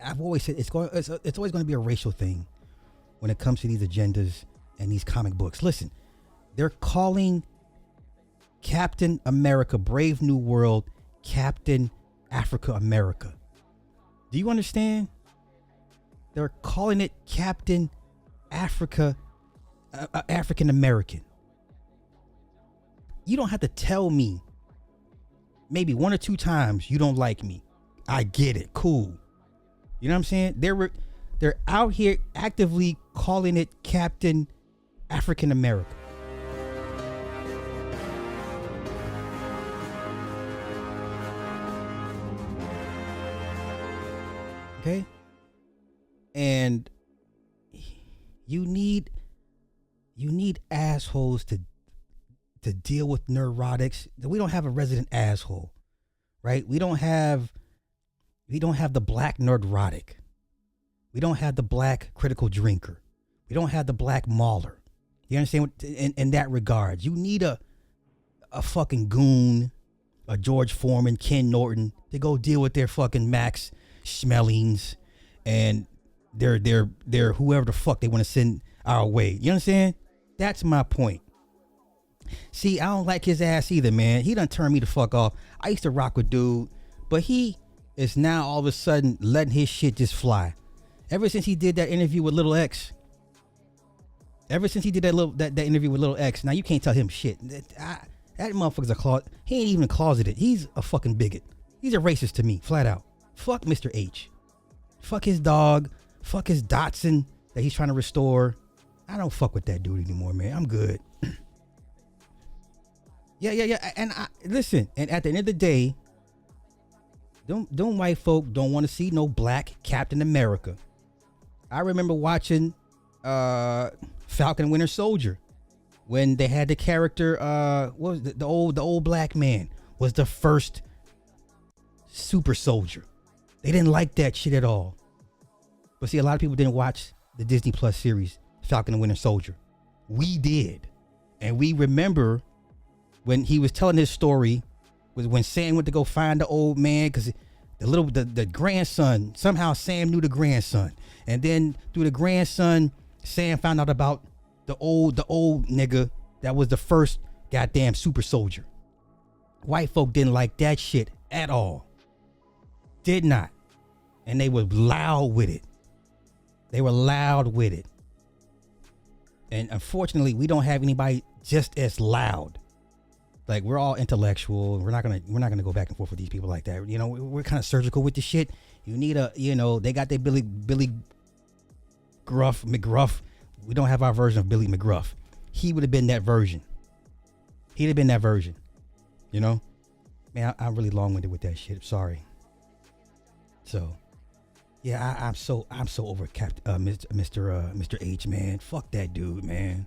I've always said it's always going to be a racial thing when it comes to these agendas and these comic books. Listen, they're calling Captain America Brave New World Captain Africa America. Do you understand? They're calling it Captain Africa African American. You don't have to tell me maybe 1 or 2 times you don't like me. I get it. Cool. You know what I'm saying? They're out here actively calling it Captain African America. Okay? And you need assholes to deal with neurotics. We don't have a resident asshole, right? We don't have the black neurotic. We don't have the black critical drinker. We don't have the black mauler. You understand what, in that regard? You need a fucking goon, a George Foreman, Ken Norton to go deal with their fucking Max Schmelings and their whoever the fuck they want to send our way. You understand? That's my point. See, I don't like his ass either, man. He done turned me the fuck off. I used to rock with dude, but he is now all of a sudden letting his shit just fly. Ever since he did that interview with Little X. Ever since he did that interview with Little X, now you can't tell him shit. That motherfucker's a closet. He ain't even closeted. He's a fucking bigot. He's a racist to me, flat out. Fuck Mr. H. Fuck his dog. Fuck his Dotson that he's trying to restore. I don't fuck with that dude anymore, man. I'm good. Yeah. And listen, and at the end of the day, don't white folk don't want to see no black Captain America. I remember watching Falcon and Winter Soldier when they had the character what was the old black man was the first super soldier. They didn't like that shit at all. But see, a lot of people didn't watch the Disney Plus series Falcon and Winter Soldier. We did. And we remember when he was telling his story was when Sam went to go find the old man because the grandson, somehow Sam knew the grandson. And then through the grandson, Sam found out about the old nigga that was the first goddamn super soldier. White folk didn't like that shit at all. Did not. And they were loud with it. They were loud with it. And unfortunately, we don't have anybody just as loud. Like, we're all intellectual. We're not gonna go back and forth with these people like that. You know, we're kind of surgical with the shit. You need they got their Billy McGruff. We don't have our version of Billy McGruff. He would have been that version. He'd have been that version. You know, man, I'm really long-winded with that shit. Sorry. So, yeah, I'm so over Mr. H, man. Fuck that dude, man.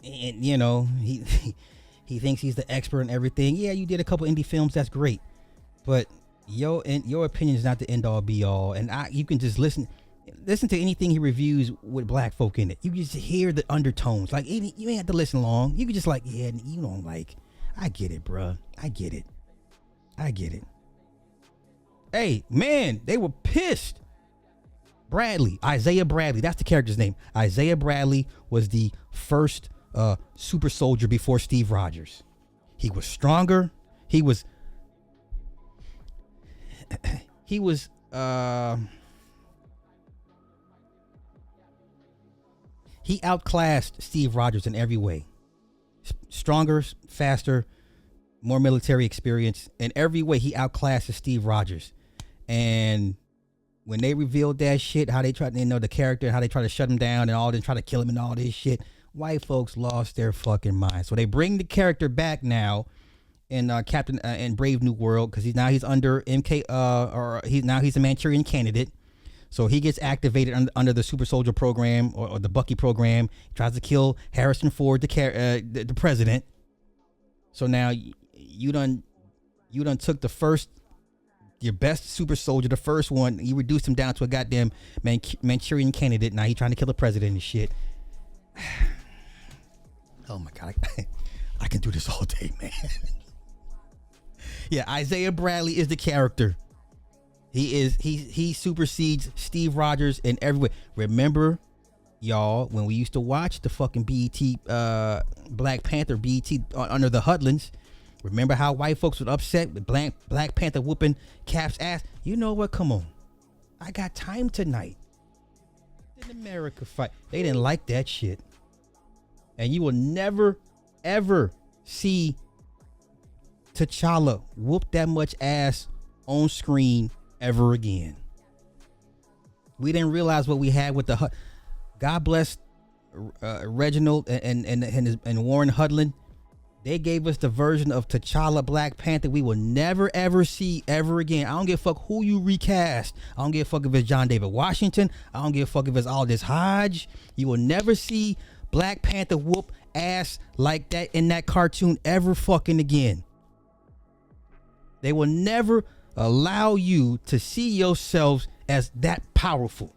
And you know, he thinks he's the expert in everything. Yeah, you did a couple indie films, that's great. But your opinion is not the end all be all. And you can just listen to anything he reviews with black folk in it. You just hear the undertones. Like, you ain't have to listen long. You can just like, yeah, you don't like. I get it, bruh. I get it. Hey, man, they were pissed. Isaiah Bradley, that's the character's name. Isaiah Bradley was the first super soldier before Steve Rogers. He was stronger. He outclassed Steve Rogers in every way. Stronger, faster, more military experience. In every way, he outclassed Steve Rogers. And when they revealed that shit, how they tried to know the character, how they tried to shut him down and all, then try to kill him and all this shit, white folks lost their fucking mind. So they bring the character back now in Captain in Brave New World because he's under MK he's a Manchurian candidate. So he gets activated under the Super Soldier program or the Bucky program. He tries to kill Harrison Ford, the president. So now you done took your best super soldier, the first one, you reduced him down to a goddamn Manchurian candidate. Now he's trying to kill the president and shit. Oh my God. I can do this all day, man. Yeah, Isaiah Bradley is the character. He supersedes Steve Rogers in every way. Remember, y'all, when we used to watch the fucking BET Black Panther BET under the Hudlins. Remember how white folks would upset with Black Panther whooping Cap's ass? You know what? Come on. I got time tonight. In America fight. They didn't like that shit. And you will never, ever see T'Challa whoop that much ass on screen ever again. We didn't realize what we had with the God bless Reginald and Warren Hudlin. They gave us the version of T'Challa Black Panther we will never ever see ever again. I don't give a fuck who you recast. I don't give a fuck if it's John David Washington. I don't give a fuck if it's Aldous Hodge. You will never see Black Panther whoop ass like that in that cartoon ever fucking again. They will never allow you to see yourselves as that powerful.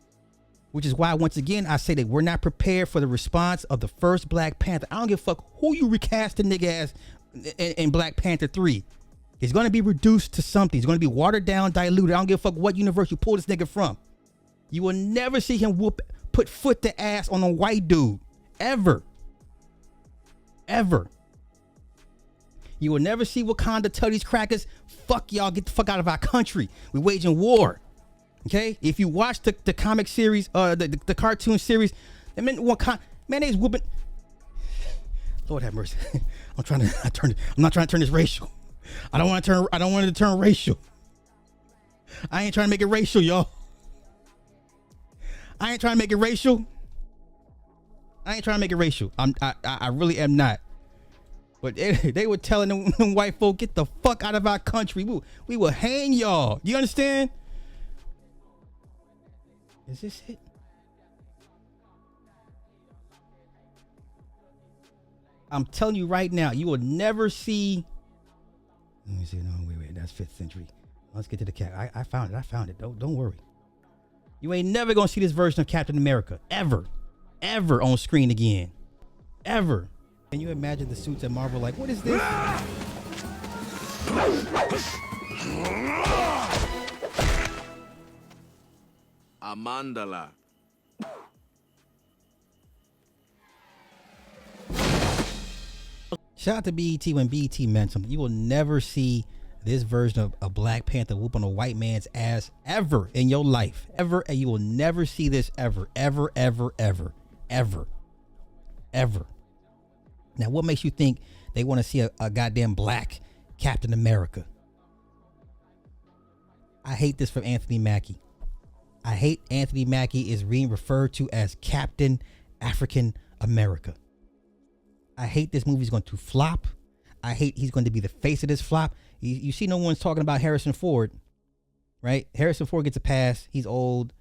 Which is why, once again, I say that we're not prepared for the response of the first Black Panther. I don't give a fuck who you recast the nigga as in Black Panther 3. He's going to be reduced to something. He's going to be watered down, diluted. I don't give a fuck what universe you pull this nigga from. You will never see him put foot to ass on a white dude. Ever. Ever. You will never see Wakanda tell these crackers, fuck y'all, get the fuck out of our country. We're waging war. Okay, if you watch the comic series, the cartoon series, man, they's whooping. Lord have mercy. I'm not trying to turn this racial. I don't want it to turn racial. I ain't trying to make it racial, y'all. I ain't trying to make it racial. I really am not. But they were telling them white folk, get the fuck out of our country. We will hang y'all. You understand? Is this it? I'm telling you right now, you will never see. Let me see. No, wait. That's 5th century. Let's get to the cat. I found it. Don't worry. You ain't never gonna see this version of Captain America ever on screen again. Ever. Can you imagine the suits at Marvel? Like, what is this? Amandala. Shout out to BET when BET meant something. You will never see this version of a Black Panther whoop on a white man's ass ever in your life. Ever. And you will never see this ever. Now, what makes you think they want to see a goddamn black Captain America? I hate this from Anthony Mackie. I hate Anthony Mackie is being referred to as Captain African America. I hate this movie's going to flop. I hate he's going to be the face of this flop. You see no one's talking about Harrison Ford, right? Harrison Ford gets a pass. He's old.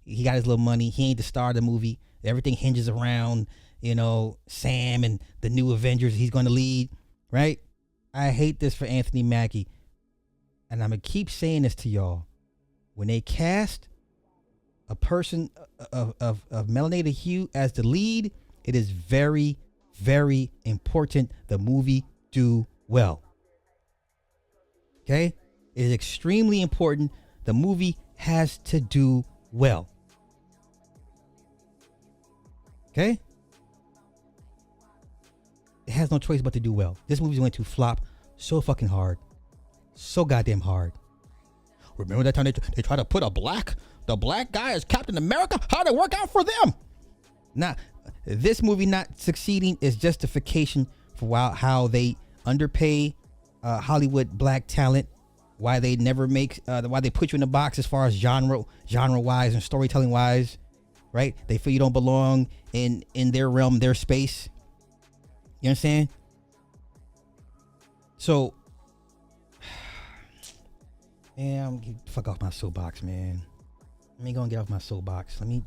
He got his little money. He ain't the star of the movie. Everything hinges around, Sam and the new Avengers he's going to lead, right? I hate this for Anthony Mackie. And I'm going to keep saying this to y'all. When they cast a person of melanated hue as the lead, it is very, very important the movie do well. Okay? It is extremely important. The movie has to do well. Okay? It has no choice but to do well. This movie's going to flop so fucking hard. So goddamn hard. Remember that time they tried to put the black guy as Captain America? How'd it work out for them? Now, this movie not succeeding is justification for how they underpay Hollywood black talent, why they never make, why they put you in a box as far as genre wise and storytelling wise, right? They feel you don't belong in their realm, their space. You understand? So, man, I'm get the fuck off my soapbox, man. Let me go and get off my soapbox. Let me